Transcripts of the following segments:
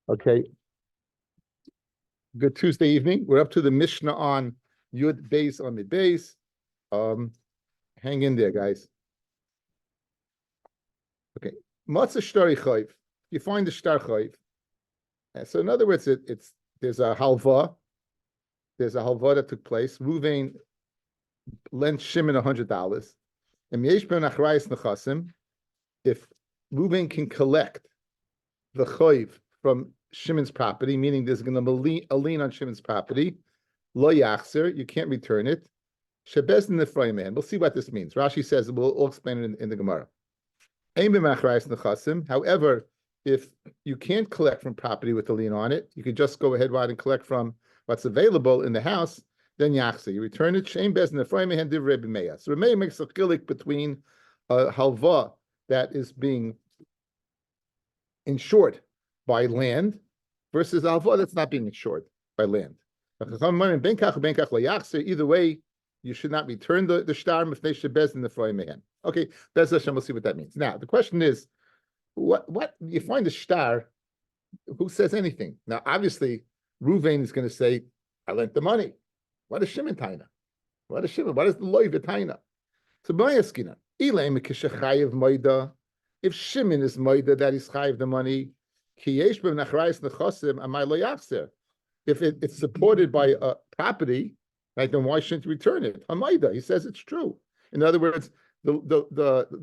Okay, good Tuesday evening. We're up to the Mishnah on Yud Beis on the base. Hang in there, guys. Okay, Matzah Shtari Chayv. You find the Shtar Chayv. So in other words, there's a halva. There's a halva that took place. Ruvain lent Shimon $100. And Yesh ben Achrayis Nechasim. If Ruvain can collect the Chayv from Shimon's property, meaning there's going to be a lien on Shimon's property, lo yachzer, you can't return it. Shebez in the Freiman. We'll see what this means. Rashi says we'll explain it in the Gemara. However, if you can't collect from property with a lien on it, you could just go ahead and collect from what's available in the house. Then yachzer, you return it. Shein bez in the Freiman div Rabbi Meya. So Rabbi makes a chilik between a halva that is being insured by land versus alva that's not being insured by land. Either way, you should not return the shtar if they should bez in the froy mehan. Okay, Bez Hashem, we'll see what that means. Now, the question is, what you find the shtar, who says anything? Now, obviously, Ruvain is going to say, I lent the money. What is Shimon Taina? What is Shimon? What is the loy v'taina? So, B'mayaskina, Ilay Mekishachayev Moida, if Shimon is Moida that he's chayiv the money, if it's supported by a property, right, then why shouldn't you return it? Hamaida, he says it's true. In other words, the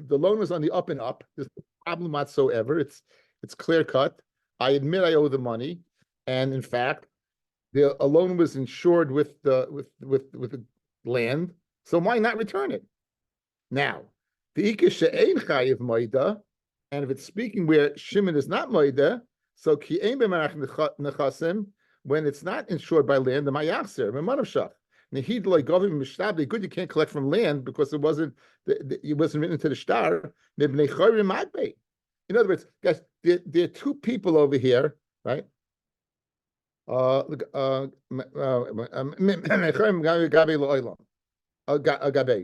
loan was on the up and up. There's no problem whatsoever. It's clear cut. I admit I owe the money, and in fact, a loan was insured with the land. So why not return it? Now, the ikisha ein chayiv moida. And if it's speaking where Shimon is not moida, so ki ein b'marach nechasim, when it's not insured by land, the mayachser, memanav shach. Nehid loy govim mishtabli. Good, you can't collect from land because it wasn't written into the shtar. In other words, guys, there are two people over here, right?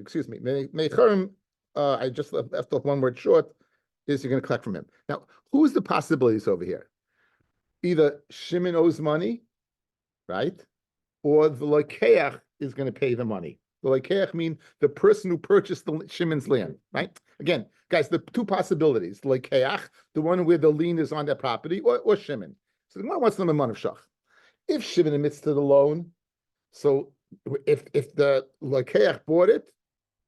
Excuse me. I just left off one word short. Is you're going to collect from him. Now, who's the possibilities over here? Either Shimon owes money, right? Or the lokeach is going to pay the money. The lokeach means the person who purchased Shimon's land, right? Again, guys, the two possibilities, the lokeach, the one where the lien is on that property, or Shimon. So the Gemara wants them a man of shach. If Shimon admits to the loan, so if the lokeach bought it,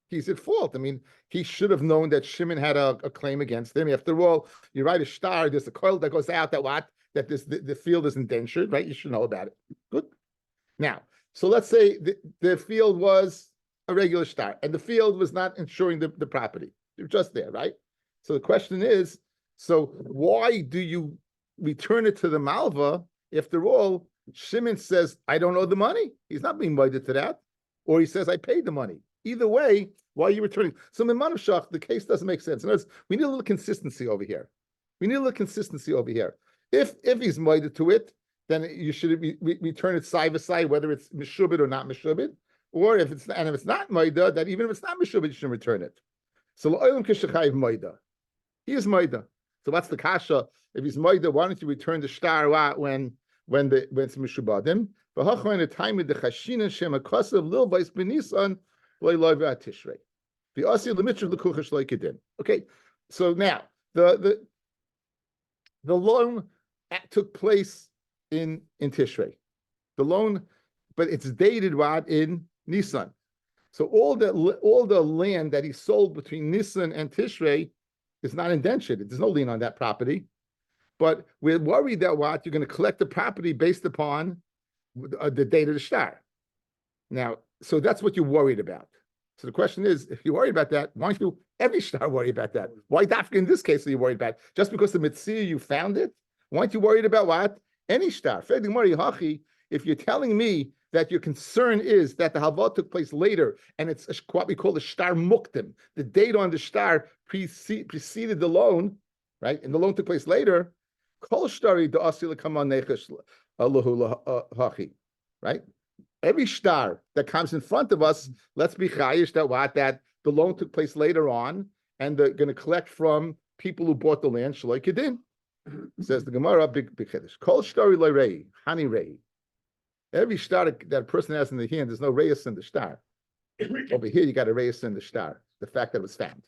he's at fault. I mean, he should have known that Shimon had a claim against him. After all, you write a shtar, there's a coil that goes out that the field is indentured, right? You should know about it. Good. Now, so let's say the field was a regular shtar, and the field was not insuring the property. They're just there, right? So the question is, so why do you return it to the malva? After all, Shimon says, I don't owe the money. He's not being invited to that. Or he says, I paid the money. Either way, why are you returning? So in Manav Shach, the case doesn't make sense. In other words, we need a little consistency over here. If he's moided to it, then you should return it side by side, whether it's mishubit or not mishubit. Or if it's not moida, that even if it's not mishubit, you should return it. So l'olam k'shechayv moida. He is moida. So what's the kasha? If he's moida, why don't you return the shtar when it's mishubadim? V'hachon a time with the chashina shem akasav lil bais benisan. Okay, so now the loan took place in Tishrei. The loan, but it's dated in Nisan. So all the land that he sold between Nisan and Tishrei is not indentured. There's no lien on that property. But we're worried that you're going to collect the property based upon the date of the shtar. Now, so that's what you're worried about. So the question is, if you're worried about that, why don't you every shtar worry about that? Why Dafka in this case are you worried about? Just because the Metzia you found it? Why aren't you worried about what? Any shtar. If you're telling me that your concern is that the halva took place later and it's what we call the shtar muktim, the date on the shtar preceded the loan, right? And the loan took place later, kol shtari da'asila kaman nechesh lahu hachi, right? Every shtar that comes in front of us, let's be chayish that the loan took place later on, and they're going to collect from people who bought the land, shaloi kedin. Says the Gemara, big chiddush. Kol shtori lo rei, hani rei. Every star that person has in the hand, there's no reis in the star. Over here, you got a reis in the star. The fact that it was found.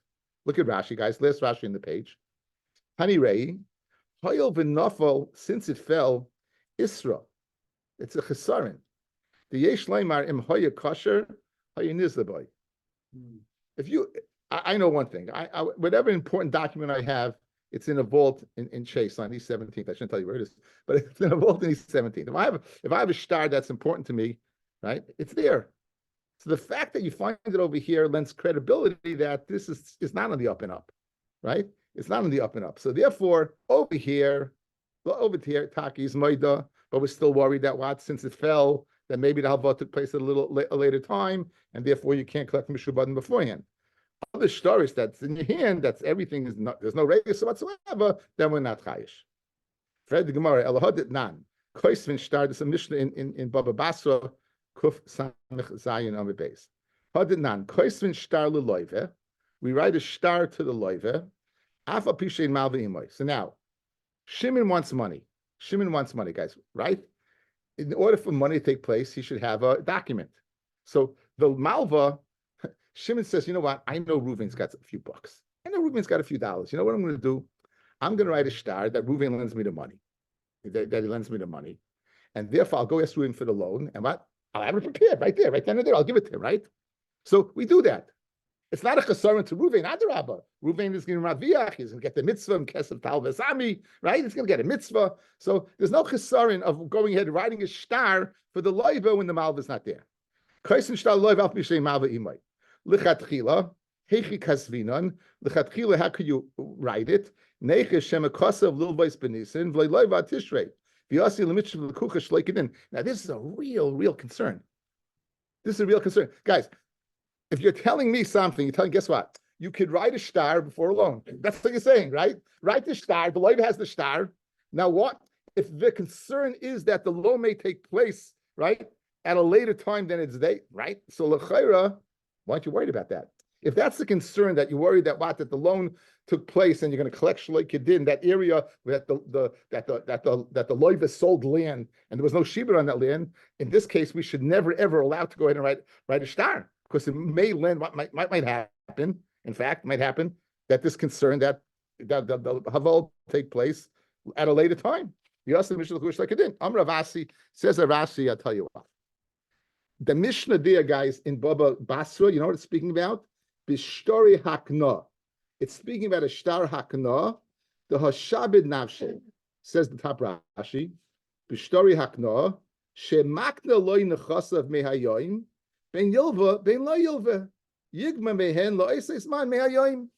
Look at Rashi, guys. Last Rashi in the page. Hani rei, hoyel v'nafal, since it fell, Isra. It's a chesaron. The yesh leimar im hoya kosher, hoya nizlaboy. If you, I know one thing. I whatever important document I have, it's in a vault in Chase on East 17th. I shouldn't tell you where it is, but it's in a vault in East 17th. If I have a star that's important to me, right, it's there. So the fact that you find it over here lends credibility that this is not on the up and up, right? It's not on the up and up. So therefore, over here, Taki's Maida, but we're still worried that since it fell, that maybe the halva took place at a later time, and therefore you can't collect from Mishubadin beforehand. Other stories that's in your hand, that's everything is not, there's no radius whatsoever, then we're not chayish. Fred the Gemara, Elahadit Nan, Koisvin star, there's a Mishnah in Baba Basra, Kuf Samech Zayin on the base. Hadit Nan, Koisvin star leloive, we write a star to the loive, Afa Pishain Malva Imoy. So now, Shimon wants money. Shimon wants money, guys, right? In order for money to take place, he should have a document. So the Malva, Shimon says, you know what? I know Reuven's got a few bucks. I know Reuven's got a few dollars. You know what I'm going to do? I'm going to write a star that Reuven lends me the money. That he lends me the money. And therefore, I'll go ask Reuven for the loan. And what? I'll have it prepared right there, right then and there. I'll give it to him, right? So we do that. It's not a chesaron to Reuven, Adarabba. Reuven is going to Raviach. He's going to get the mitzvah in Kesef Tal Vesami, right? He's going to get a mitzvah. So there's no chesaron of going ahead and writing a star for the loiva when the malva is not there. Kaisen star loiva al pishay malva imay. Lichatchila, heichi kasvinon. Lichatchila, how could you write it? Neiche shemakosa of lil voice benisin v'lei loiva tishrei. V'yasi l'mitzvah l'kucha shleikedin. Now this is a real concern. This is a real concern, guys. If you're telling me something, you're telling, guess what? You could write a star before a loan. That's what you're saying, right? Write the star. The loan has the star. Now what? If the concern is that the loan may take place, right, at a later time than its date, right? So l'chayra, why aren't you worried about that? If that's the concern that you're worried that the loan took place and you're going to collect shloik kedin, that area that the loiva sold land and there was no shibur on that land, in this case, we should never ever allow to go ahead and write a star. Because it may lend what might happen. In fact, might happen that this concern that the haval take place at a later time. Says Ravasi, I'll tell you what. The Mishnah there, guys, in Baba Basra, you know what it's speaking about? Bishtori hakna. It's speaking about a star hakna. The hashabid navshe says the top Rashi. Bishtori hakna shemakna loy nechasav mehayoim. Ben Yilva, Ben Lo Yilva. Yigma mehen lo eisesman mehayoim.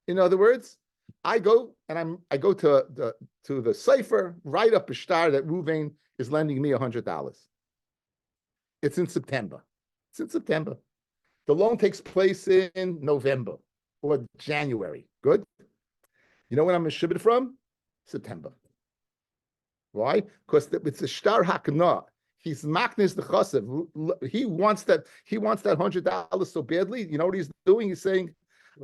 In other words, I go to the cipher, write up a star that Reuven is lending me $100. It's in September. The loan takes place in November or January. Good. You know when I'm shibud from? September. Why? Because it's a star hakna. He's maknis the chasev. He wants that $100 so badly. You know what he's doing? He's saying,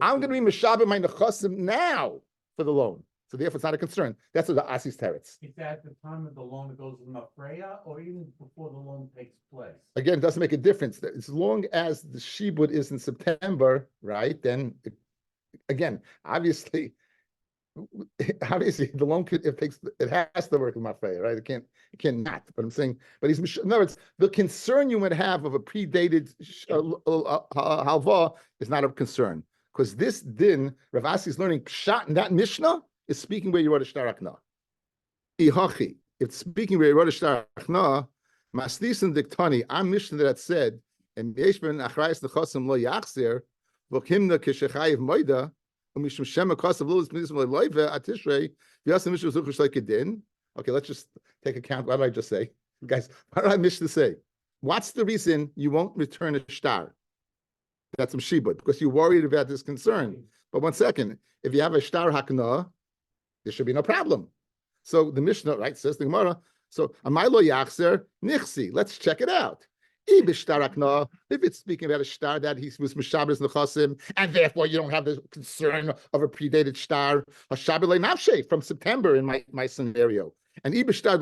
I'm going to be meshabed my nechasim now for the loan. So therefore, it's not a concern. That's what the Asis teretz. Is that at the time of the loan that goes in Mafreya, or even before the loan takes place? Again, it doesn't make a difference. As long as the shibud is in September, right? Then, again, obviously, the loan it has to work in Mafreya, right? It can't not. But I'm saying, but in other words, the concern you would have of a predated halva is not a concern because this din Rav Asi is learning pshat in that Mishnah is speaking where you wrote a shtar akna. Ihachi, it's speaking where you wrote a shtar akna. Maslisin diktani. I'm Mishnah that said and Yeshben achrayis nechasim lo yachzer v'kimna kishechayiv moida. Okay, let's just take account. What did I just say? Guys, what did I miss to say? What's the reason you won't return a shtar? That's some shibud, because you're worried about this concern. But one second, if you have a shtar hakna, there should be no problem. So the Mishnah, right, says the Gemara, so Amaylo Yachzer Nichsi, let's check it out. If it's speaking about a star that he was Mishabes Nechasim, and therefore you don't have the concern of a predated star, Hashabele Nafshe from September in my scenario. And you're not going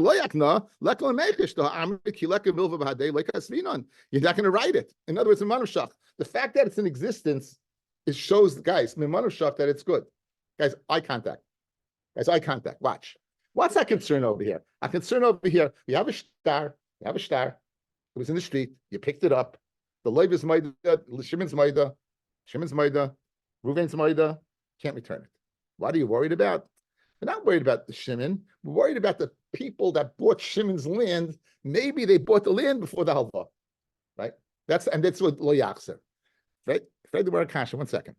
to write it. In other words, in Manushach, the fact that it's in existence, it shows the guys, Manushach, that it's good. Guys, eye contact. Guys, eye contact. Watch. What's our concern over here? Our concern over here, we have a star. It was in the street. You picked it up. The Leib is Maida, Shimon's Maida, Ruven's Maida. Can't return it. What are you worried about? We're not worried about the Shimon. We're worried about the people that bought Shimon's land. Maybe they bought the land before the halva, right? That's what lo yachzer, right? Fred the word kasha. 1 second.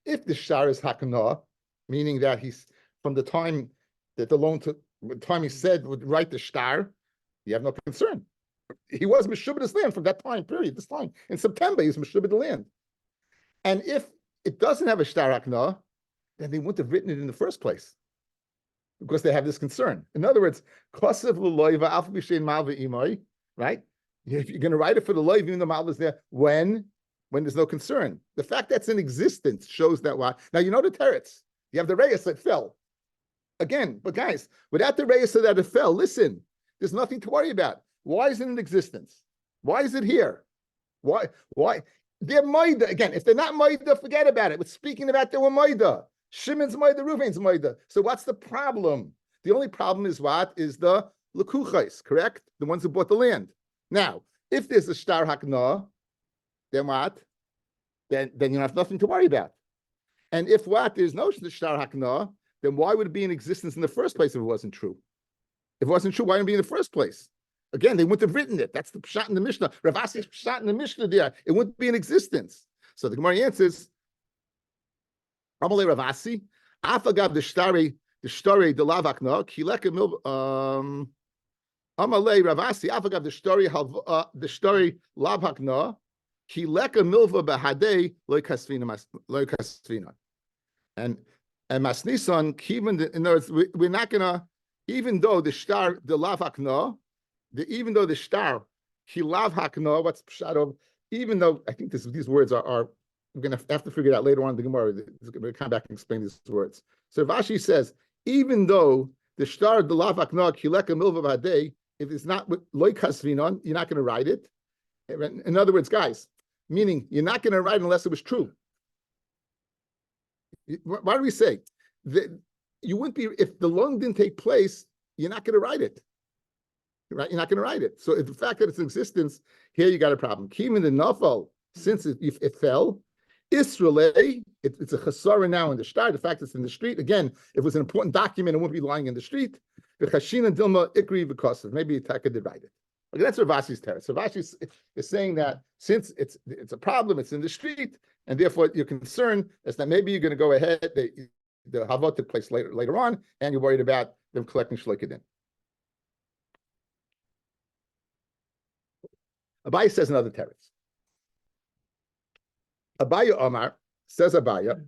If the shtar is hakana, meaning that he's from the time that the loan took, the time he said would write the shtar, you have no concern. He was meshubed his land from that time period. This time in September, he's meshubed the land. And if it doesn't have a shtar hakana, then they wouldn't have written it in the first place, because they have this concern. In other words, kosev l'loiva alpha b'shein malva imoi, right? If you're going to write it for the loiv, even though malva is there, when there's no concern. The fact that's in existence shows that why. Now you know the teretz. You have the reyes that fell. Again, but guys, without the reyes that it fell, listen, there's nothing to worry about. Why is it in existence? Why is it here? Why? They're Maida. Again, if they're not Maida, forget about it. We're speaking about they were Maida. Shimon's Maida, Ruvain's Maida. So what's the problem? The only problem is what? Is the Lekuchais, correct? The ones who bought the land. Now, if there's a Shtar Hakna, then what? Then you have nothing to worry about. And if what? There's no Shtar Hakna, then why would it be in existence in the first place if it wasn't true? If it wasn't true, why wouldn't it be in the first place? Again, they wouldn't have written it. That's the pshat in the Mishnah. Rav Asi's pshat in the Mishnah there. It wouldn't be in existence. So the Gemara answers, Amalei Rav Asi, Afagav the Shtari the Lavakna, Kileka Mil Amalei Rav Asi, Afagav the Shtari Lavakna, Kileka Milva Bahadei Loy Kasvina. And Masnisan, even in other words, we're not gonna, even though the Shtar the Lavakna, even though the shtar, hilav hakna, what's pshat of, even though I think these words are we're going to have to figure it out later on in the Gemara. We're going to come back and explain these words. So Rashi says, even though the shtar the lav hakna kileka milva b'hadei, if it's not loy kasvinon, you're not going to write it. In other words, guys, meaning you're not going to write it unless it was true. Why do we say that you wouldn't be, if the loan didn't take place, you're not going to write it. Right, you're not going to write it. So the fact that it's in existence, here you got a problem. Kim in the nafal, since it fell, Israelay, it's a chasara now in the shtar. The fact it's in the street, again, if it was an important document, it wouldn't be lying in the street. The chashin and dilma ikri because maybe Taka did write it. Okay, that's Ravasi's teretz. So Rashi is saying that since it's a problem, it's in the street, and therefore you're concerned is that maybe you're going to go ahead. The havot took place later on, and you're worried about them collecting shloikadin. Abaya says another teretz. Abaya Omar says Abaya,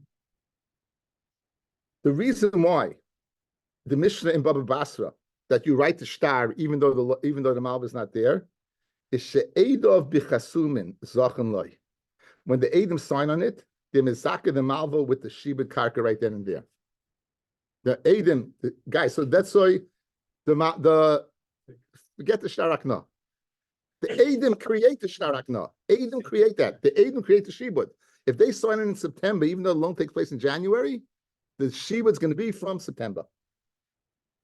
the reason why the Mishnah in Baba Basra that you write the shtar even though the malva is not there is she'edov bichasumin zachan loy. When the Edom sign on it, they mizaka the malva with the shibud karka right then and there. The Edom, guys, so that's why the forget the shtar akna. The Edom create the shtar akna. Edom create that. The Edom create the shibud. If they sign it in September, even though the loan takes place in January, the shibud's going to be from September.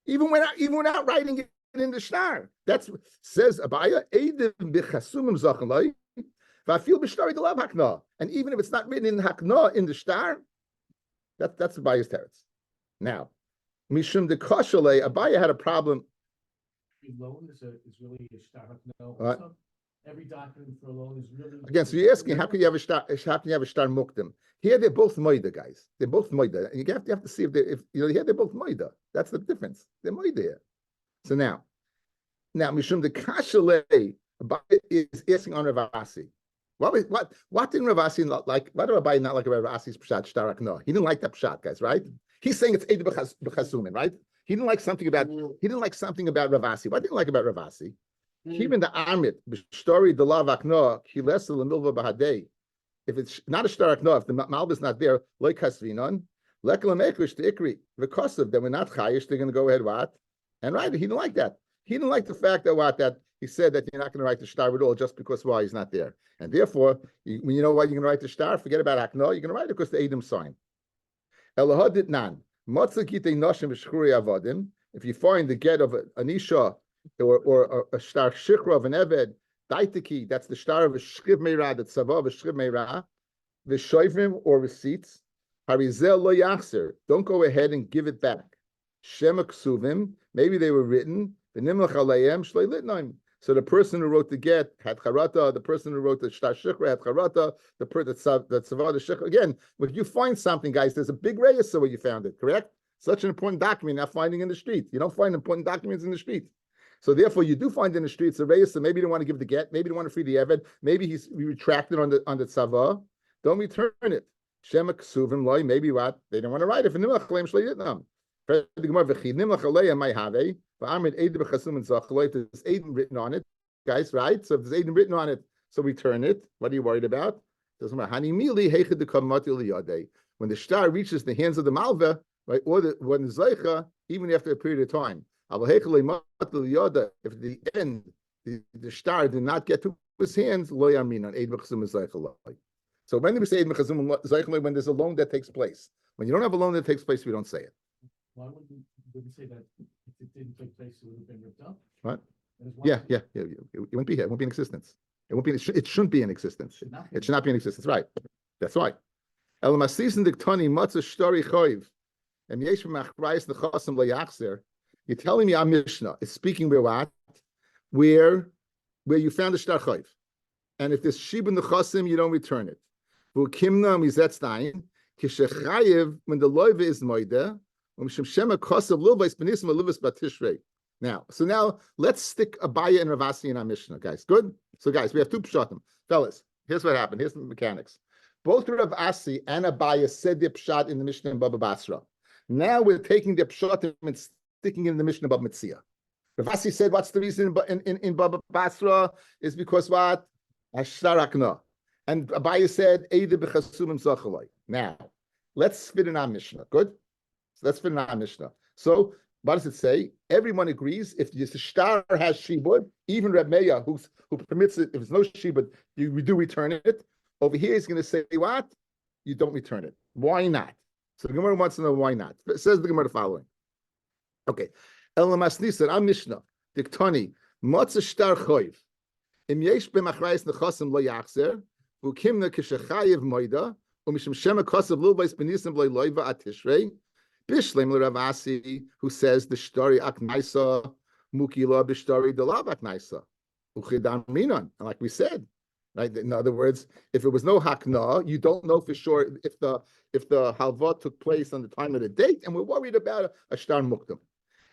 Even without writing it in the shtar. That's says Abaya, Edom bichasumim zachan loy. And even if it's not written in Hakna in the shtar, that's Abaya's teretz. Now, Mishum de Koshale, Abaya had a problem. Loan is really a shtar Hakna. Every document for a loan is really again. So you're asking, how can you have a shtar? How can you have a shtar mukdim? Here they're both moida, guys. They're both moida, and you have to see if here they're both moida. That's the difference. They're moida here. So now Mishum de Koshale, Abaya is asking on Rav Asi. What didn't Rav Asi not like? Why did Rabbi not like Rav Asi's pshat shtar hakna? He didn't like that pshat, guys, right? He's saying it's Eid b'chasumin, right? He didn't like something about Rav Asi. What didn't he like about Rav Asi? Even the Amit, story the lav akno, kilesa lemilva bahadei. If it's not a star akno, if the malva is not there, like hasvinon, lekalamekish to ikri, because of them, we're not chayish, they're going to go ahead what? And right, he didn't like that. He didn't like the fact that what that he said that you're not going to write the star at all just because why he's not there. And therefore, when you know why you're going to write the star, forget about akno, you're going to write it because the Adam sign. Elahadit nan. If you find the get of an isha or a star shikra of an eved, daitiki, that's the star of a shchiv meira, that's sava of a shchiv meira, the shoivim or receipts, harizel lo yachzer, don't go ahead and give it back. Shema ksuvim, maybe they were written, v'nimlach alayim shlei litnaim. So the person who wrote the get had charata, the person who wrote the shtar shikra had charata, the sava the shikra. Again, when you find something, guys, there's a big reyes where you found it, correct? Such an important document, not finding in the street. You don't find important documents in the street. So therefore, you do find in the streets a reyes, so maybe you don't want to give the get, maybe you don't want to free the eved, maybe he retracted on the tzava. Don't return it. Shema ksuvim loy, maybe what? They don't want to write it. V'nimlach alayim shlei yitnam. V'nimlach alayim may have v'amid eid b'chasum and zachaloi. There's eid written on it, guys, right? So if there's eid written on it, so return it. What are you worried about? Doesn't matter. Hani mili heichad dekamati liyadei. When the star reaches the hands of the malva, right, or when the zeicha, even after a period of time. If at the end the star did not get to his hands, lo yamin on eid b'chasum zeicha. So when we say eid b'chasum zeicha, when there's a loan that takes place, when you don't have a loan that takes place, we don't say it. Why wouldn't we say that if it didn't take place, it would have been ripped up? What? Yeah. It won't be here. It won't be in existence. It won't be. It shouldn't be in existence. It should not be in existence. Right. That's right. El masisin diktani matzah shtori choiv. And yesh b'machrayis nechasim leyachzer. You're telling me our Mishnah is speaking where what? Where you found the shtar choiv. And if there's shibun nechasim, you don't return it. V'kimna mizetstein kishechayev when the loiva is moida. Now, so now let's stick Abaya and Ravasi in our Mishnah, guys. Good? So, guys, we have two pshatim. Fellas, here's what happened. Here's the mechanics. Both Ravasi and Abaya said their pshat in the Mishnah in Baba Basra. Now we're taking their pshatim and sticking in the Mishnah Baba Metzia. Ravasi said, what's the reason in Baba Basra? Is because what? Ashtarakna. And Abaya said, Eide b'chasumim zachalai. Now, let's fit in our Mishnah. Good? That's for our Mishnah. So, what does it say? Everyone agrees if the star has shibud, even Reb Meir, who permits it, if there's no shibud, we do return it. Over here, he's going to say, what? You don't return it. Why not? So the Gemara wants to know why not. It says the Gemara the following. Okay. Elamasni said, I'm Mishnah. Diktani, Matzah shtar choiv. Im yesh b'machrayis nechasim lo yachzer, v'ukimna kishachayev moida, u'mishim shema kosav lilvais b'nisim lo loiva at tishrei, Bishleim Ravasi, who says the story aknaisa mukila b'shtori delav aknaisa uchidam minon, and like we said, right? In other words, if it was no hakna, you don't know for sure if the halva took place on the time of the date, and we're worried about a shtar mukdam.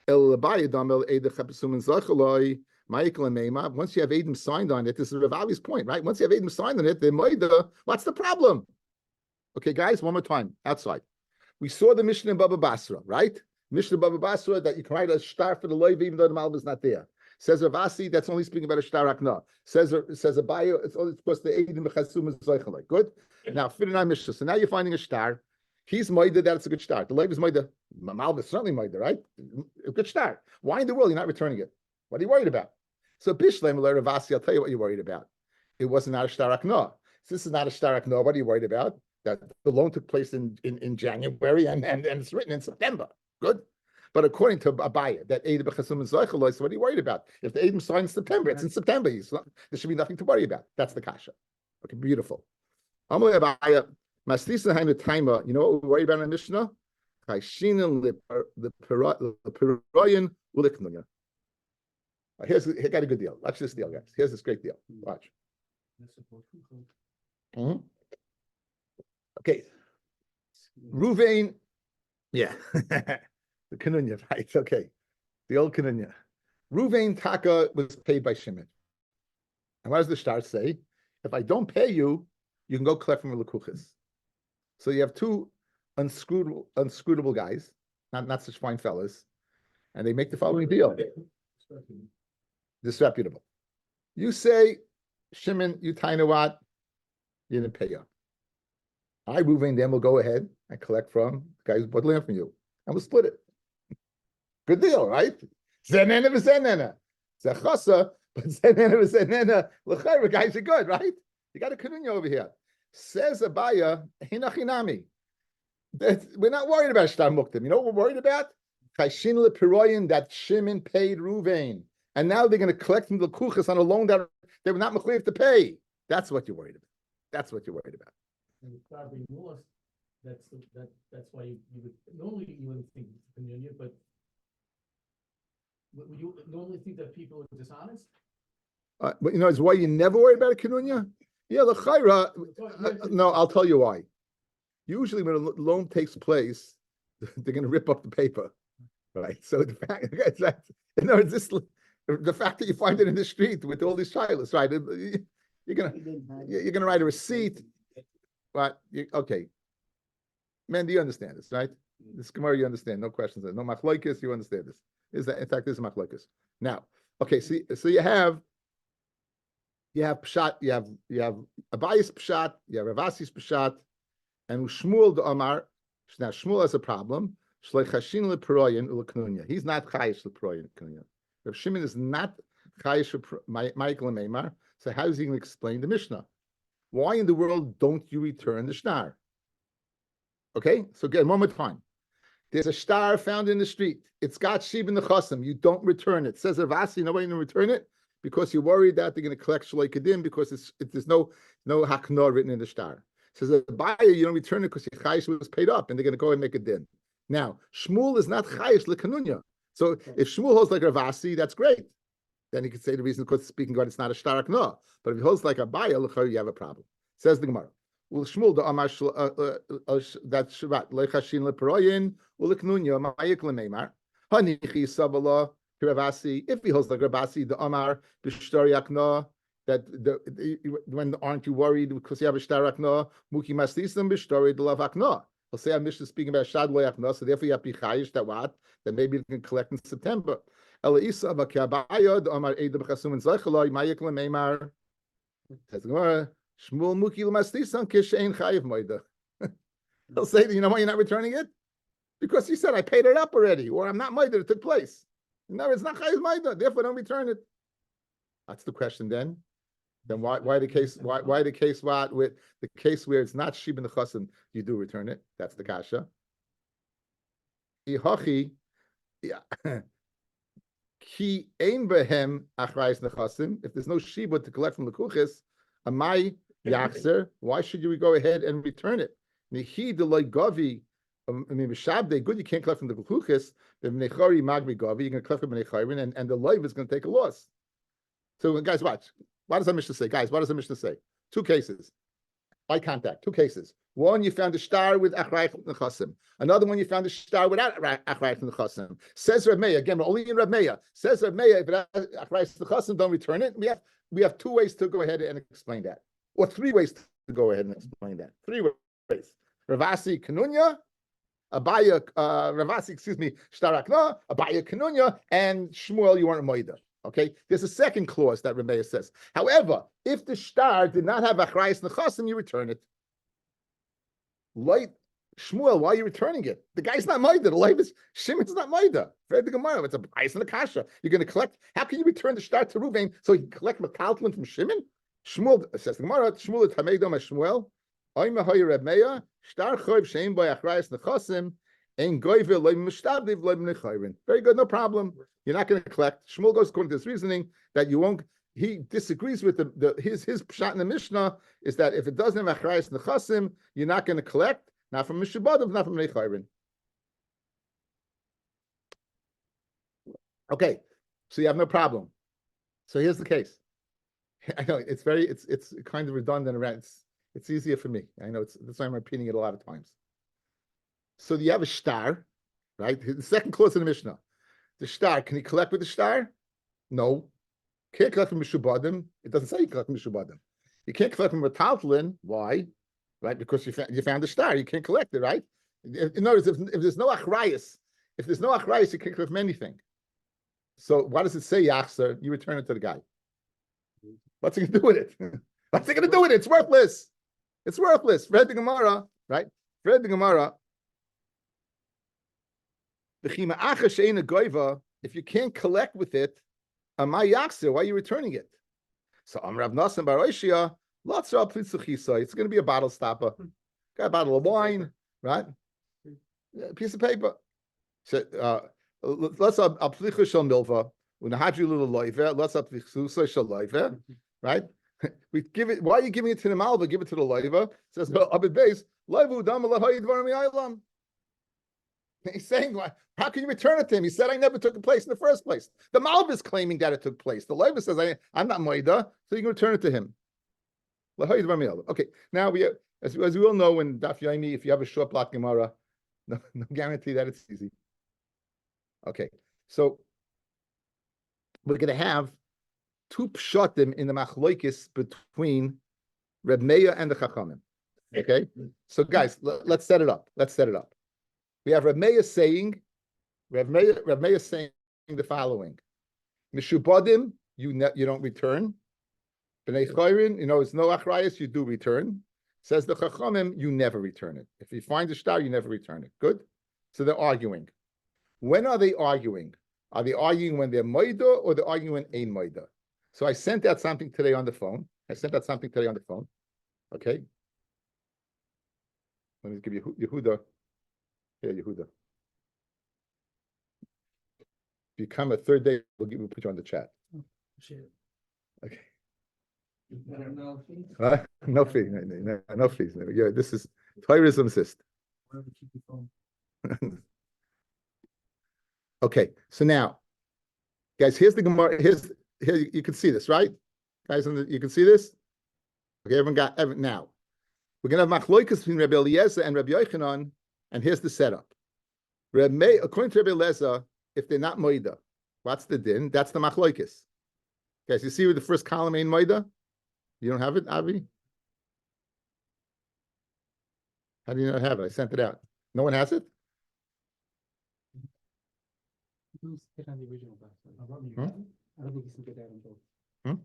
El bayadam el edech hapesum and zachaloi ma'ikol meima. Once you have Adam signed on it, this is Rav Avi's point, right? Once you have Adam signed on it, the moida. What's the problem? Okay, guys, one more time outside. We saw the Mishnah in Baba Basra, right? Mishnah Baba Basra that you can write a shtar for the loiv even though the malva is not there. Says Ravasi, that's only speaking about a shtar akna. Says Abaya, it's only supposed to aid in the chasum zeichalei. Good. Now fit in our Mishnah. So now you're finding a shtar. He's moida that it's a good shtar. The loiv is moida. Malva is certainly moida, right? A good shtar. Why in the world you're not returning it? What are you worried about? So Bishleim Ravasi, I'll tell you what you're worried about. It wasn't a shtar akna. So this is not a shtar akna. What are you worried about? That the loan took place in January and it's written in September. Good. But according to Abaya, that Eid b'chasum and Zoichaloi, so what are you worried about? If the Eid signed in September, it's in September. There should be nothing to worry about. That's the kasha. Okay, beautiful. Abaya, Masnisa Hainu Taima, you know what we're worried about in the Mishnah? The Peroyan Uliknunya. Here's got a good deal. Watch this deal, guys. Here's this great deal. Watch. Mm-hmm. Okay, Ruvain, yeah, the Kanunya, right? Okay, the old Kanunya. Ruvain Taka was paid by Shimon. And what does the star say? If I don't pay you, you can go collect from the Lekuchas. So you have two unscrutable guys, not such fine fellas, and they make the following deal. Disreputable. You say, Shimon, you know what? You didn't pay up. I, Ruvain, then will go ahead and collect from the guy who's bought land from you. And we'll split it. Good deal, right? Zenena v'zenena. Zechasa, but zenena v'zenena. L'chayra, guys are good, right? You got a kanunya over here. Says Abaya, hinachinami. We're not worried about Shtar Muktim. You know what we're worried about? Chayshin lepiroyin, that Shimon paid Ruvain. And now they're going to collect from the kuchas on a loan that they were not mechuyev to pay. That's what you're worried about. That's what you're worried about. And the property lost, that's why you would, normally you wouldn't think it's a communion, but would you normally think that people are dishonest? But you know, it's why you never worry about a kanunya? Yeah, the chayra. No, I'll tell you why. Usually when a loan takes place, they're going to rip up the paper, right? So the fact, the fact that you find it in the street with all these childless, right? You're gonna write a receipt, but okay. Man, do you understand this, right? This Gemara, you understand, no questions. No machlokes, you understand this. Is that in fact this is machlokes. Now, okay, so you have pshat, you have Abayis pshat, you have Ravasi's pshat, and Shmuel the Amar. Now Shmuel has a problem. Shleichashin leperoyin uleknunya. He's not chayish leperoyin uleknunya. Rav Shimon is not chayish Michael Meimar. So how is he going to explain the Mishnah? Why in the world don't you return the shtar? Okay, so again, one more time. There's a shtar found in the street. It's got shib in the chasam. You don't return it. It says Ravasi, nobody going to return it because you're worried that they're going to collect shalei kedim because there's no haknah written in the shtar. It says the buyer, you don't return it because your chayish was paid up and they're going to go and make a din. Now, Shmuel is not chayish lekanunya. So if Shmuel holds like Ravasi, that's great. Then he could say the reason because speaking God, it's not a shtar haknah. But if he holds like a buyer, you have a problem. Says the Gemara. Well, Shmuel the Amar that Shabbat leichashin leperoyin uleknunya ma'ayik lemeimar hanichi sabala Ravasi. If he holds like Ravasi, the Amar b'shtar yakna, that when aren't you worried because you have a shtar yakna muki mastisam b'shtar the lav yakna. He'll say I'm Mishnah speaking about shad lo yakna, so therefore you have to be chayish that what that maybe you can collect in September. Elaisa b'kabaya the Amar eid b'chasum and zeichaloi ma'ayik lemeimar. Says the Gemara. Shmuel Muki L'Mastisan Kishein Chayiv Moida. He'll say, you know why you're not returning it? Because he said, I paid it up already, or I'm not Moida, it took place. No, it's not Chayiv Moida, therefore don't return it. That's the question then. Then why the case what with the case where it's not Shib in the Chasim, you do return it? That's the kasha. Ihachi, Ki ein behem achrayis nechasim. If there's no Shibud to collect from the kuchis, amai Yachzer, why should you go ahead and return it? Nihi delay gavi, Shabde, good, you can't collect from the Kuchis, the Nechari Magri Gavi, you're going to collect from Necharin, and the life is going to take a loss. So, guys, watch. What does the Mishnah say? Guys, what does the Mishnah say? Two cases. Eye contact, two cases. One, you found a star with Achrayich Nechasim. Another one, you found a star without Achrayich Nechasim. Says Reb Meir, again, we're only in Reb Meir. Says Reb Meir, if it has Achrayich Nechasim, don't return it. We have two ways to go ahead and explain that. Or three ways to go ahead and explain that. Three ways. Ravasi Kanunya, Abaya, Ravasi, Shtarakna, Abaya Kanunya, and Shmuel, you weren't Moida. Okay? There's a second clause that Rebbe says. However, if the shtar did not have Achrayis Nechasim, you return it. Light Shmuel, why are you returning it? The guy's not Moida. The life is Shimon's not Moida. Very the Gemara. It's a price and a kasha. You're going to collect. How can you return the shtar to Ruvain so he can collect Metaltlin from Shimon? Shmuel says the Gemara, Shmuel Tameido Shmuel, Oy Mahoy Reb Meir, Shtar Choyv Shein Boy Achrayis Nechasim, Ein Goyve Loy Mishtabdiv Loy Nechayrin. Very good, no problem. You're not going to collect. Shmuel goes according to this reasoning that you won't. He disagrees with his pshat in the Mishnah is that if it doesn't have Achrayis Nechasim, you're not going to collect, not from Mishabadav, not from Nechayrin. Okay, so you have no problem. So here's the case. I know it's kind of redundant around. It's easier for me. I know that's why I'm repeating it a lot of times. So you have a shtar, right? The second clause in the Mishnah. The shtar, can he collect with the shtar? No. Can't collect from Mishubadim. It doesn't say you collect from Mishubadim. You can't collect from Metaltlin. Why? Right? Because you found the shtar. You can't collect it, right? In other words, if there's no achrayas, you can't collect from anything. So what does it say, Yachzer? You return it to the guy. What's he gonna do with it? What's he gonna do with it? It's worthless. It's worthless. Read the Gemara, right? Read the Gemara. If you can't collect with it, why are you returning it? So Rav Nasan bar Oishia, it's going to be a bottle stopper. Got a bottle of wine, right? A piece of paper. So let's aplicha shel milva. Unahadri little loiver. Let's aplicha shel loiver, right? We give it. Why are you giving it to the malva? Give it to the loiver. It says abed base loivu dam lahayid varam yailam. He's saying, how can you return it to him? He said, I never took place in the first place. The malva is claiming that it took place. The loiver says, I'm not moida, so you can return it to him. Lahayid varam yailam. Okay, now we as we all know in Daf Yomi, if you have a short block Gemara, no guarantee that it's easy. Okay, so we're going to have two pshatim in the machloikis between Reb Meir and the Chachamim. Okay, so guys, let's set it up. We have Reb Meir saying the following: Mishubadim, you don't return. B'nei chayrin, it's no achrayas, you do return. Says the Chachamim, you never return it. If you find the star, you never return it. Good. So they're arguing. When are they arguing? Are they arguing when they're moida or they're arguing when ain't moida? So I sent out something today on the phone. Okay. Let me give you Yehuda. Here, Yehuda. If you come a third day, we'll put you on the chat. Okay. No fee. No fees. Yeah, this is tourism assist. Okay, so now, guys, here's the Gemara. Here you can see this, right? Guys, you can see this. Okay, everyone got now. We're gonna have machloikas between Rabbi Eliezer and Rabbi Yochanan, and here's the setup. According to Rabbi Eliezer, if they're not moida, what's the din? That's the machloikas. Guys, you see with the first column ain't moida? You don't have it, Avi? How do you not have it? I sent it out. No one has it? On the original Hmm? I don't think you can get that on both. Hmm?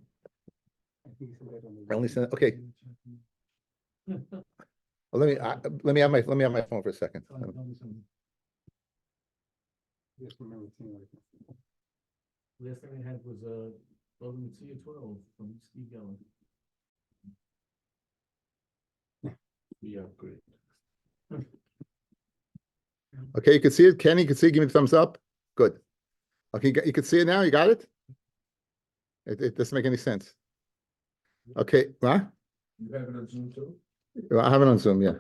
I think you can get on the. I only sent. Okay. Well, let me have my phone for a second. Just remember seeing like this. Last thing I had was Metzia 12 from Steve Gelling. Yeah, great. Okay, you can see it. Kenny, you can see it. Give me the thumbs up. Good. Okay, you can see it now. You got it? It doesn't make any sense. Okay, what? You have it on Zoom too? I have it on Zoom, yeah. I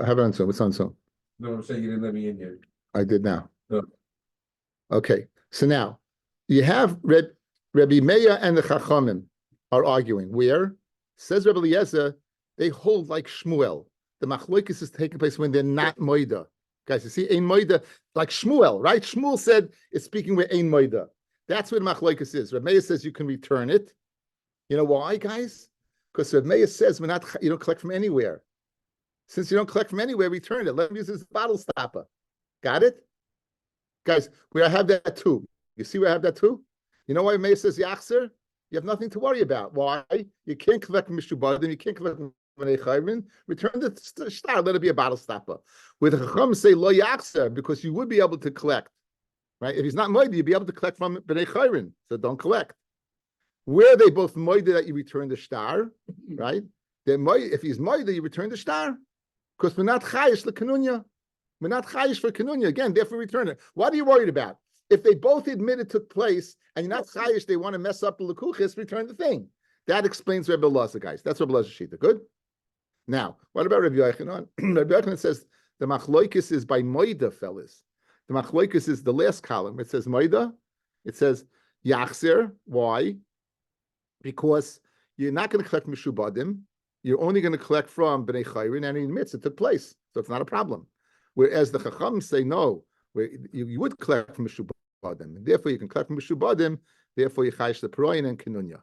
have it on Zoom. It's on Zoom. No, I'm saying you didn't let me in yet. I did now. No. Okay, so now you have Rabbi Meir and the Chachamim are arguing. Where? Says Rabbi Eliezer, they hold like Shmuel. The machloikis is taking place when they're not moida. Guys, you see, ein moida, like Shmuel, right? Shmuel said it's speaking with ein moida. That's what machloikis is. Rabbi Meir says you can return it. You know why, guys? Because Rabbi Meir says you don't collect from anywhere. Since you don't collect from anywhere, return it. Let me use this bottle stopper. Got it? Guys, we have that too. You see where I have that too? You know why Meir says Yachzer? You have nothing to worry about. Why? You can't collect from Mishubadim, you can't collect from B'nei Chayrin. Return the star, let it be a bottle stopper. With Chacham say Lo Yachzer, because you would be able to collect. Right? If he's not Moidi, you'd be able to collect from B'nei Chayrin. So don't collect. Where they both Moidi that you return the star, right? If he's Moidi, you return the star. Because we're not chayish l'kanunya. We're not chayish for kanunya. Again, therefore return it. What are you worried about? If they both admit it took place and you're not chayish, they want to mess up the lekuchis, return the thing. That explains Rebbe Elazar, guys. That's Rebbe Elazar Shita. Good? Now, what about Rabbi Yochanan? Rabbi Yochanan says the machloikis is by moida, fellas. The machloikis is the last column. It says moida. It says yachzer. Why? Because you're not going to collect mishubadim. You're only going to collect from B'nei Chayrin, and he admits it took place, so it's not a problem. Whereas the Chacham say no, you would collect from Mishubadim, and therefore you can collect from Mishubadim, therefore you chayish the Peroyin and Kinunya.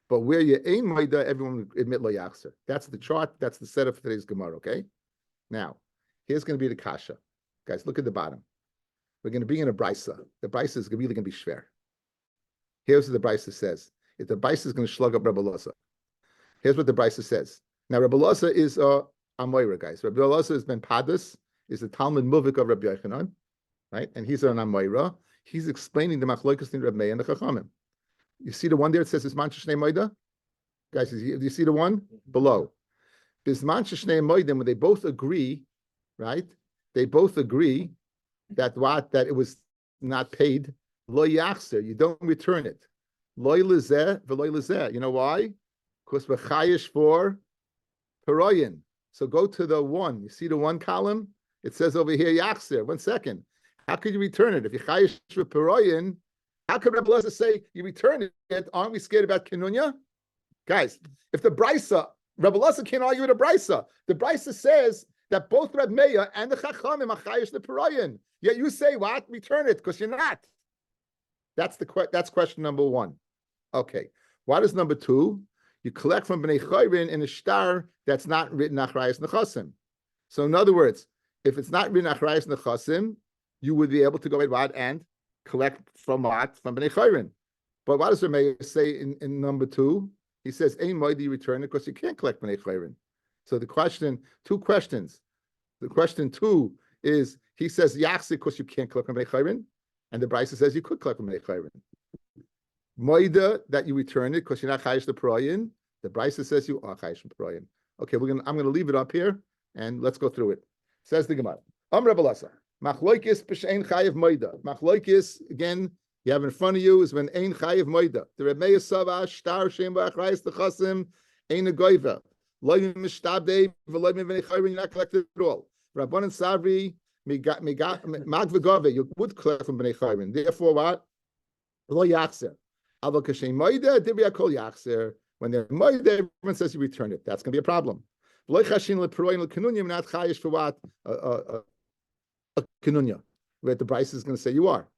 But where you ain't Maida, everyone would admit Lo Yachzer. That's the chart, that's the setup for today's Gemara, okay? Now, here's going to be the Kasha. Guys, look at the bottom. We're going to be in a Brisa. The Brisa is really going to be shver. Here's what the Brisa says. If the Brisa is going to slug up Rabbi Loza, here's what the Brisa says. Now, Rabbi Loza is Amoira, guys. Rabbi Loza has been Padus, is the Talmud Muvik of Rabbi Yochanan, right? And he's an Amoira. He's explaining the Machlokas in Rabbi Meir and the Chachamim. You see the one there? It says Bisman Shnei Moida. Guys, do you see the one below? Bisman Shnei Moidim, when they both agree, right? They both agree that it was not paid. Lo yachzer, you don't return it. Lo lezeh v'lo lezeh. You know why? Because we're chayish for peroyin. So go to the one. You see the one column? It says over here yachzer. 1 second. How could you return it if you chayish for peroyin? How could Rabbi Loza say you return it? Aren't we scared about kinunya? Guys, if the Brisa, Rabbi Loza can't argue with the Brisa. The Brisa says that both Rabbi Meir and the Chachamim are chayish the peroyin. Yet you say what? Return it because you're not. That's question number one. Okay. What is number two? You collect from Bnei Chayrin in a shtar that's not written Achrayas Nechasim. So in other words, if it's not written Achrayas Nechasim, you would be able to go ahead what and collect from what? From Bnei Chayrin. But what does Rabbi say in number two? He says, Ein Moidi return it because you can't collect Bnei Chayrin. So the question, two questions. The question two is, he says Yachzik because you can't collect from Bnei Chayrin. And the Brisa says you could collect from Bnei Chayrin. Moida that you return it because you're not chayish the peroyin. The Brisa says you are chayish the peroyin. Okay, I'm gonna leave it up here and let's go through it. Says the Gemara. Rabbi Loza. Machloikis b'shein chayiv moida. Machloikis again you have in front of you is when ein chayiv moida. The Rebbe Yisava shtar shem ba'achrayis techasim ein a goiva. Lo yim mishtabdei v'lo yim Bnei Chayrin. You're not collected at all. Rabbanan Savri. You would collect from Bnei Chayrin. Therefore, what? Lo yachzer. Avol kashem moida dibya kol yachzer. When they're moida, everyone says you return it. That's going to be a problem. Lo chashin leperoyin lekenunya. Not chayish for what? A kenunya. Where the Brisa is going to say you are.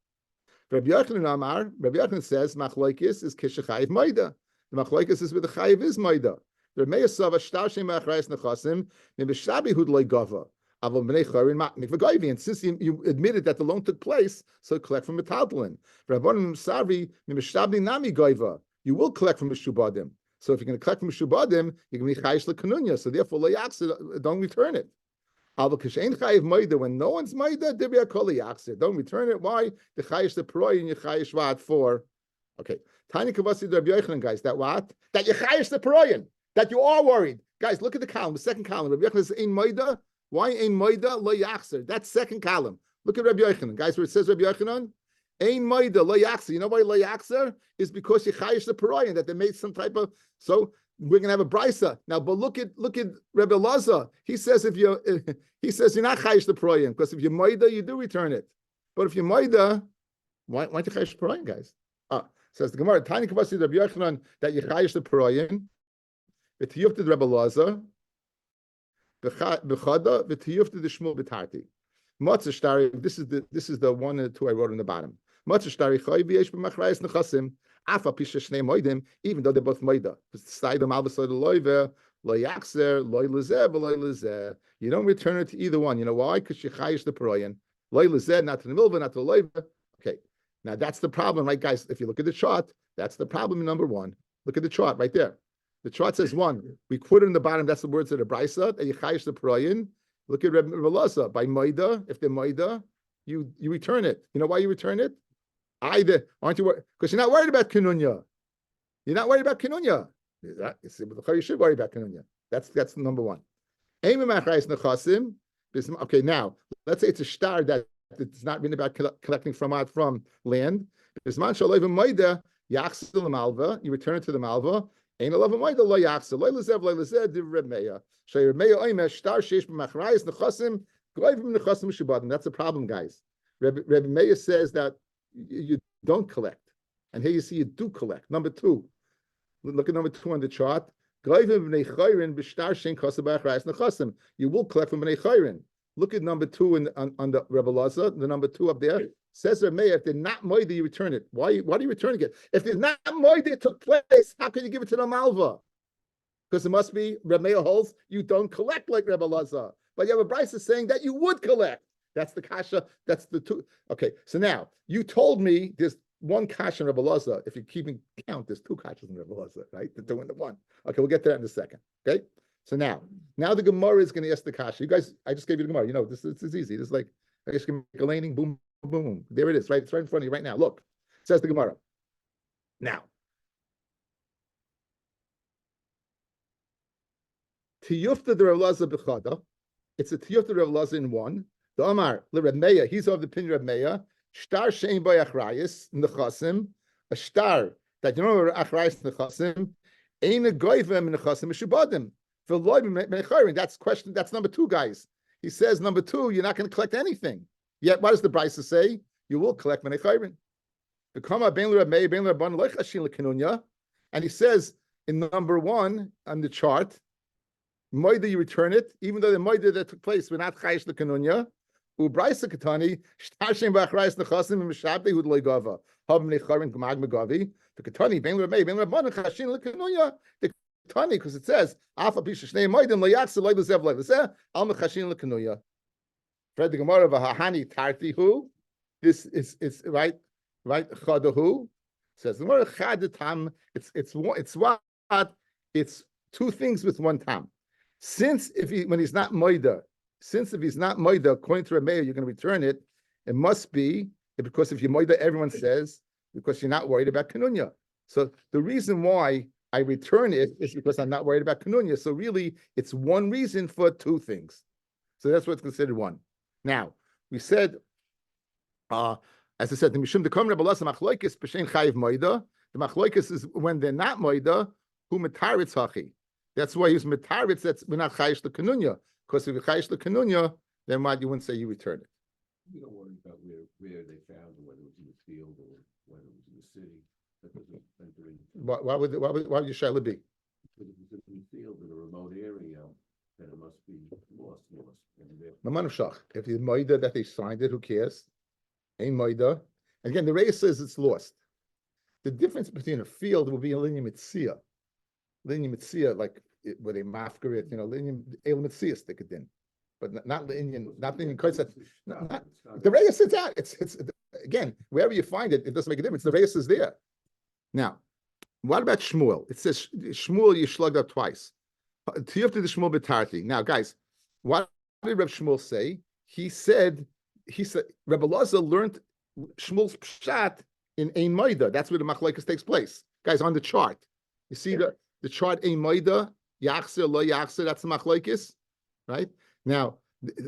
Rabbi Yochanan Amar. Rabbi Yochanan says machloikis is kishachayiv moida. The machloikis is where the chayiv is moida. The Rebbe Yisava shtar shem ba'achrayis nechasim nebishabi hud loy gava. And since you admitted that the loan took place, so collect from Metaltalin. You will collect from Mishubadim. So if you're going to collect from Mishubadim, you're going to be chayish l'kanunya. So therefore, don't return it. When no one's maida, don't return it. Why? The chayish the peroy and you chayish what for? Okay. Tiny kavasi Rabbi Yochanan, guys. That what? That you chayish the peroyin. That you are worried, guys. Look at the column, the second column. Rabbi Yochanan says ein maida. Why ein moida lo yachzer? That's second column. Look at Rabbi Yochanan, guys. Where it says Rabbi Yochanan, ein moida lo yachzer. You know why lo yachzer is because you chayish the peroyin that they made some type of. So we're gonna have a brisa now. But look at Rabbi Loza. He says you're not chayish the peroyin because if you're moida, you do return it. But if you're moida, why don't you chayish the peroyin, guys? Says the Gemara, tiny kavasi Rabbi Yochanan that you chayish the peroyin. It's yufted Rabbi Loza. B'chada v'tiyufta the shmul b'tarti. Matzah shtari. This is the one and the two I wrote on the bottom. Matzah shtari chay v'yesh b'machrayis nechasim. Afa pisha shnei moedim. Even though they're both moeda. Sa'idam al v'sa'id loiver lo yachzer lo lezeh v'lo lezeh. You don't return it to either one. You know why? Because you chayish the peroyin. Lo lezeh, not to the milva, not to the loiver. Okay. Now that's the problem, right, guys? If you look at the chart, that's the problem number one. Look at the chart right there. The chart says one. We quote it in the bottom. That's the words of the Brisa. That you chayish the peroyin. Look at Rabbi Loza. By moida, if they're moida, you return it. You know why you return it? Either aren't you? Because you're not worried about kinunya. You're not worried about kinunya. You should worry about kinunya. That's number one. Okay, now let's say it's a star that it's not really about collecting from land. You return it to the malva. That's the problem, guys. Rabbi Meir says that you don't collect, and here you see you do collect. Number two, look at number two on the chart. You will collect from Bnei Chayrin. Look at number two on the Rebbe Loza, the number two up there. Says Rabbi Meir, if they're not moida, you return it. Why are you returning it? If there's not moida, it took place, how can you give it to the malva? Because it must be, Rabbi Meir holds, you don't collect like Rebbe Loza. But you have a Brisa saying that you would collect. That's the kasha, that's the two. Okay, so now, you told me, one kash in Rebbe Lazar. If you're keeping count, there's two kashas in Rebbe Lazar, right? The two and the one. Okay, we'll get to that in a second. Okay, so now the Gemara is going to ask the kasha. You guys, I just gave you the Gemara. You know, this is easy. This is like I just can make a laning, boom, boom, boom. There it is, right? It's right in front of you right now. Look, says the Gemara. Now, tiyufta the Rebbe Lazar b'chada. It's a tiyufta the Rebbe Lazar in one. The Amar le Reb Meir. He's of the opinion of Meir. Shtar shein by achrayis nechasim, a star that you know achrayis nechasim, ain't a goyvem nechasim mishubadim. For loy b'meichayrin. That's question. That's number two, guys. He says number two, you're not going to collect anything. Yet, what does the Brisa say? You will collect meichayrin. The kama ben Reb Meir ben Rabban loy chashin lekenunya, and he says in number one on the chart, moida you return it, even though the moida that took place we're not chayish lekenunya. Ubraisa katani shtashem b'achrayis nechasim v'mishabdei hud loygava hab meicharin gmag megavi the katani ben Rabbi ben Rabban chashin lekenunya the katani because it says alpha pisha shnei moedim loyatsa loy lezev loy lezeh al mechashin lekenunya. Fred the Gemara v'hahani tartihu. This is right chadahu says the Gemara chadatam. It's what it's two things with one tam. Since when he's not moida. Since if he's not moida, according to Rabbi, you're going to return it. It must be because if you're moida, everyone says because you're not worried about kanunya. So the reason why I return it is because I'm not worried about kanunya. So really, it's one reason for two things. So that's what's considered one. Now we said, as I said, the mishum dekom Rebbe Lazar machloikis b'shein chayiv moida. The machloikis is when they're not moida, who metaritz hachi. That's why he's metaritz. That's we're not chayish the kanunya. Because if you chayish the kanunya, then what you wouldn't say you return it. You don't worry about where they found it, whether it was in the field or whether it was in the city. That doesn't enter into. Why would your shaila be? If it was in the field in a remote area, then it must be lost. Maman of shach. If it's moida that they signed it, who cares? Ain't moida. Again, the Reis says it's lost. The difference between a field will be a linear Metzia. Linear Metzia, like where they mafker it, linear El Metzia stick it in. But not linear, not linear koitza. The Reis sits out. It's again, wherever you find it, it doesn't make a difference. The Reis is there. Now, what about Shmuel? It says Shmuel you slugged up twice. Tiyufta the Shmuel betarti. Now, guys, what did Reb Shmuel say? He said Rebbe Lazar learned Shmuel's pshat in Ein Maida. That's where the machlokes takes place. Guys, on the chart, you see the chart Ein Maida, Yachser, Lo Yachser, that's the machlokes, right? Now,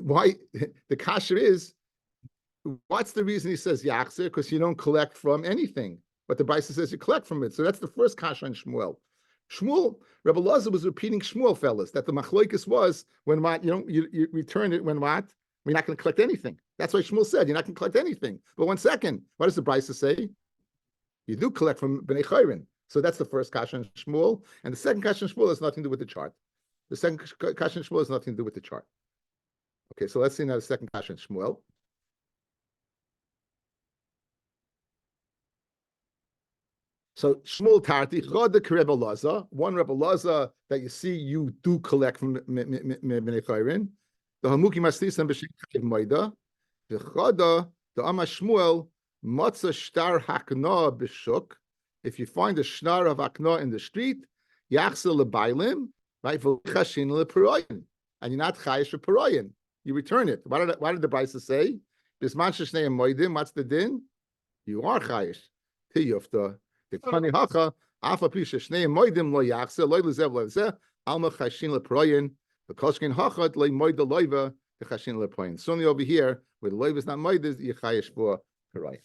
why the kasher is, what's the reason he says Yachser? Because you don't collect from anything. But the Brisa says you collect from it. So that's the first kasher on Shmuel. Rebbe Lazar was repeating Shmuel, fellas, that the machlokes was when what, you return it when what? We're not going to collect anything. That's why Shmuel said you're not going to collect anything. But 1 second, what does the Brisa say? You do collect from Bnei Chayrin. So that's the first kasha in Shmuel. And the second kasha in Shmuel has nothing to do with the chart. The second kasha in Shmuel has nothing to do with the chart. Okay, so let's see now the second kasha in Shmuel. So Shmuel Tarti, Chodak Rebbe Lazar, one Rebbe Lazar that you see you do collect from Bnei Chayrin. The Hamuki Maslisan B'Shem Chayiv Moida. The Choda, the Amma Shmuel, Matzah Shtar Hakna B'Shuk. If you find a shnar of Hakna in the street, Yachsel Lebailim, right? V'chashin Leperoyin. And you're not Chayish for Peroyin. You return it. What did the Brisa say? Bisman Sheshnei Moedim, what's the din? You are Chayish. Tiyufta. The Kani Hacha, Alpha Pisha Shnei Moedim Lo Yachsel, Lo Lezev Lo Lezeh, Alma Chashin Leperoyin, the Koshkin Hachat Le Moida Loiva, the Chashin Leperoyin. So only over here, where the Loiva is not Moida, you're Chayish for Peroyin.